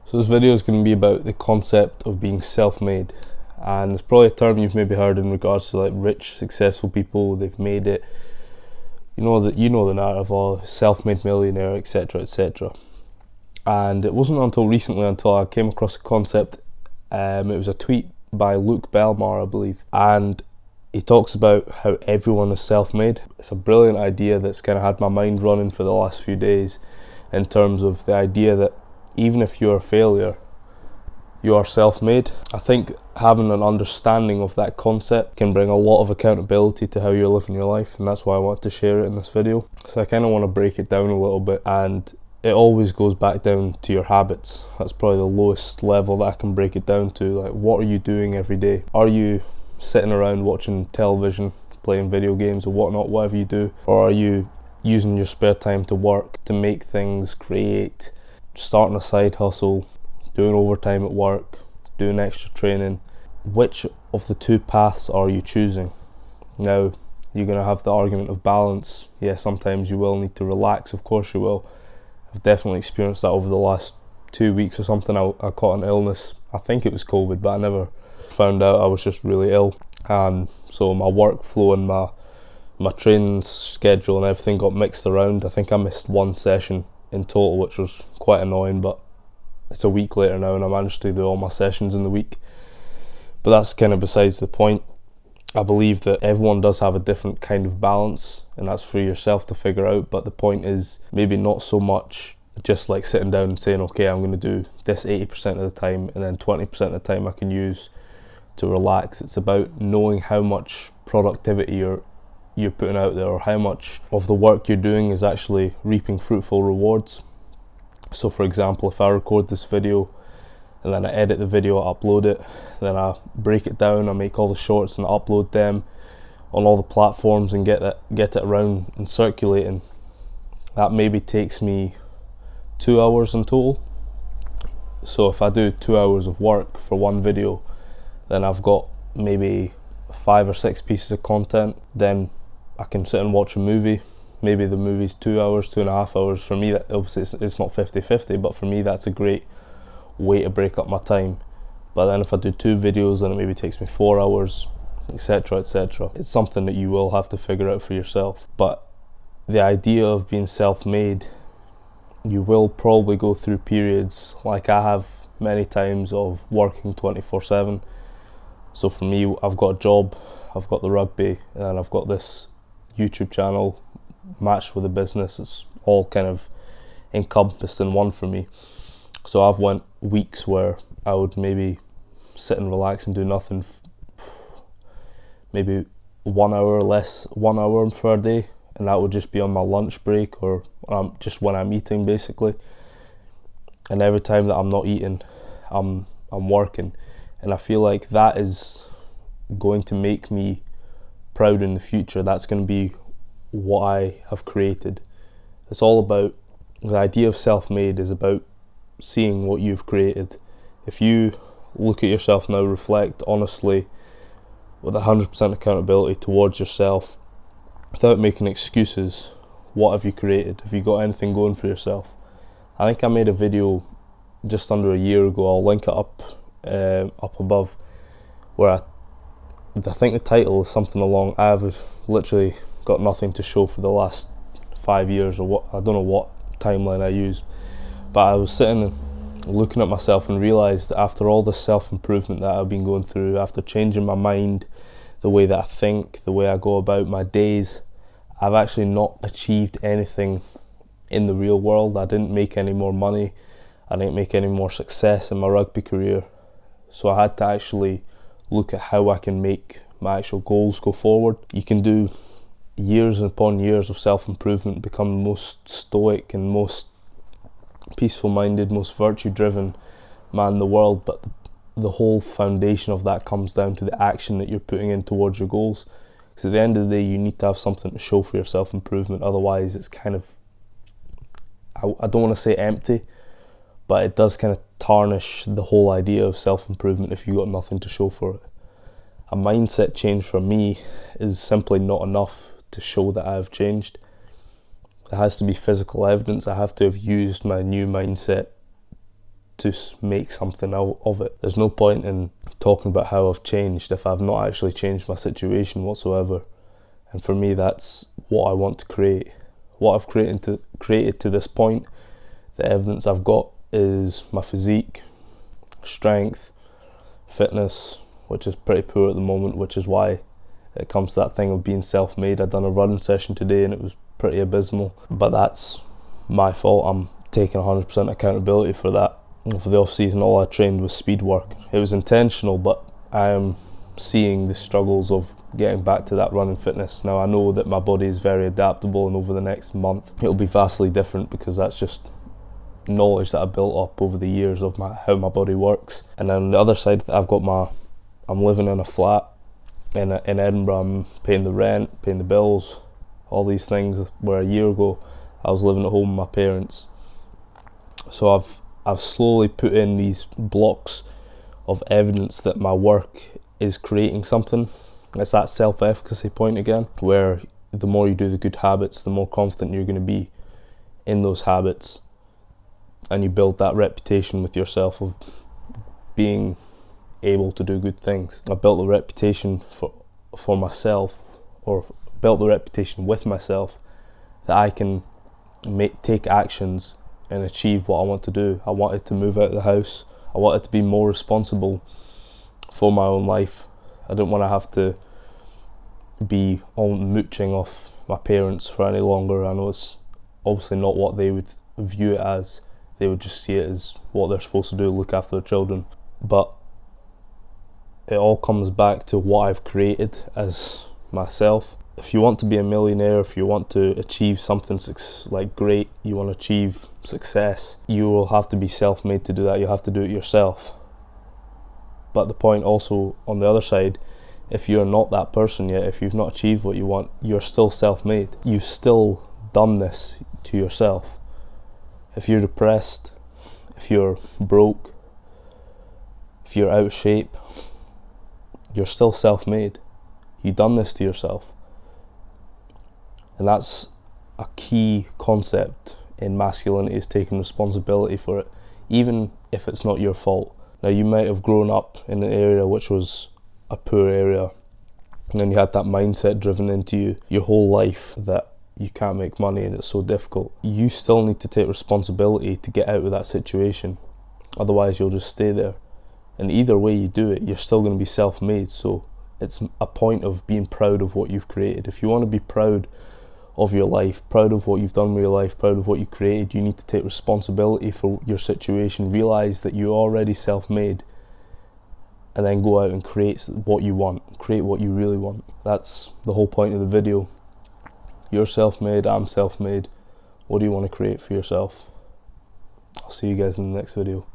So this video is going to be about the concept of being self-made, and it's probably a term you've maybe heard in regards to like rich, successful people. They've made it. You know the narrative of self-made millionaire, etc., etc. And it wasn't until recently until I came across the concept. It was a tweet by Luke Belmar, I believe, and he talks about how everyone is self-made. It's a brilliant idea that's kind of had my mind running for the last few days, in terms of the idea that even if you're a failure, you are self-made. I think having an understanding of that concept can bring a lot of accountability to how you're living your life, and that's why I want to share it in this video. So I kind of want to break it down a little bit, and it always goes back down to your habits. That's probably the lowest level that I can break it down to. Like, what are you doing every day? Are you sitting around watching television, playing video games or whatnot, whatever you do? Or are you using your spare time to work, to make things, create, starting a side hustle, doing overtime at work, doing extra training? Which of the two paths are you choosing? Now, you're going to have the argument of balance. Yeah, sometimes you will need to relax, of course you will. I've definitely experienced that over the last 2 weeks or something. I caught an illness. I think it was COVID, but I never found out. I was just really ill, and so my workflow and my training schedule and everything got mixed around. I think I missed one session in total, which was quite annoying, but it's a week later now and I managed to do all my sessions in the week. But that's kind of besides the point. I believe that everyone does have a different kind of balance, and that's for yourself to figure out. But the point is maybe not so much just like sitting down and saying, okay, I'm going to do this 80% of the time and then 20% of the time I can use to relax. It's about knowing how much productivity you're putting out there, or how much of the work you're doing is actually reaping fruitful rewards. So for example, if I record this video and then I edit the video, I upload it, then I break it down, I make all the shorts and I upload them on all the platforms and get it around and circulating, that maybe takes me 2 hours in total. So if I do 2 hours of work for one video, then I've got maybe 5 or 6 pieces of content. Then I can sit and watch a movie. Maybe the movie's 2 hours, 2.5 hours. For me, that obviously it's not 50-50, but for me that's a great way to break up my time. But then if I do 2 videos, then it maybe takes me 4 hours, etc., etc. It's something that you will have to figure out for yourself. But the idea of being self-made, you will probably go through periods, like I have many times, of working 24/7. So for me, I've got a job, I've got the rugby, and then I've got this YouTube channel matched with a business. It's all kind of encompassed in one for me. So I've went weeks where I would maybe sit and relax and do nothing, maybe 1 hour or less, 1 hour for a day, and that would just be on my lunch break or just when I'm eating, basically. And every time that I'm not eating, I'm working, and I feel like that is going to make me proud in the future. That's going to be what I have created. It's all about, the idea of self-made is about seeing what you've created. If you look at yourself now, reflect honestly with 100% accountability towards yourself, without making excuses, what have you created? Have you got anything going for yourself? I think I made a video just under a year ago. I'll link it up above, where I think the title is something along, I have literally got nothing to show for the last 5 years, or what, I don't know what timeline I used, but I was sitting and looking at myself and realised that after all this self-improvement that I've been going through, after changing my mind, the way that I think, the way I go about my days, I've actually not achieved anything in the real world. I didn't make any more money, I didn't make any more success in my rugby career. So I had to actually look at how I can make my actual goals go forward. You can do years upon years of self-improvement, become the most stoic and most peaceful-minded, most virtue-driven man in the world, but the whole foundation of that comes down to the action that you're putting in towards your goals. Because at the end of the day, you need to have something to show for your self-improvement. Otherwise, it's kind of, I don't want to say empty, but it does kind of tarnish the whole idea of self-improvement if you've got nothing to show for it. A mindset change for me is simply not enough to show that I've changed. There has to be physical evidence. I have to have used my new mindset to make something out of it. There's no point in talking about how I've changed if I've not actually changed my situation whatsoever. And for me, that's what I want to create. What I've created to this point, the evidence I've got is my physique, strength, fitness, which is pretty poor at the moment, which is why it comes to that thing of being self-made. I'd done a running session today and it was pretty abysmal, but that's my fault. I'm taking 100% accountability for that. And for the off-season, all I trained was speed work. It was intentional, but I am seeing the struggles of getting back to that running fitness. Now I know that my body is very adaptable, and over the next month it'll be vastly different, because that's just knowledge that I built up over the years of how my body works. And then on the other side, I'm living in a flat in Edinburgh. I'm paying the rent, paying the bills, all these things, where a year ago I was living at home with my parents. So I've slowly put in these blocks of evidence that my work is creating something. It's that self-efficacy point again, where the more you do the good habits, the more confident you're going to be in those habits, and you build that reputation with yourself of being able to do good things. I built a reputation for myself, or built the reputation with myself, that I can take actions and achieve what I want to do. I wanted to move out of the house. I wanted to be more responsible for my own life. I didn't want to have to be all mooching off my parents for any longer. I know it's obviously not what they would view it as. They would just see it as what they're supposed to do, look after their children. But it all comes back to what I've created as myself. If you want to be a millionaire, if you want to achieve something like great, you want to achieve success, you will have to be self-made to do that. You have to do it yourself. But the point also on the other side, if you're not that person yet, if you've not achieved what you want, you're still self-made. You've still done this to yourself. If you're depressed, if you're broke, if you're out of shape, you're still self-made. You've done this to yourself. And that's a key concept in masculinity, is taking responsibility for it, even if it's not your fault. Now, you might have grown up in an area which was a poor area, and then you had that mindset driven into you your whole life that you can't make money and it's so difficult. You still need to take responsibility to get out of that situation. Otherwise, you'll just stay there. And either way you do it, you're still going to be self-made. So it's a point of being proud of what you've created. If you want to be proud of your life, proud of what you've done with your life, proud of what you created, you need to take responsibility for your situation. Realize that you're already self-made, and then go out and create what you want, create what you really want. That's the whole point of the video. You're self-made, I'm self-made. What do you want to create for yourself? I'll see you guys in the next video.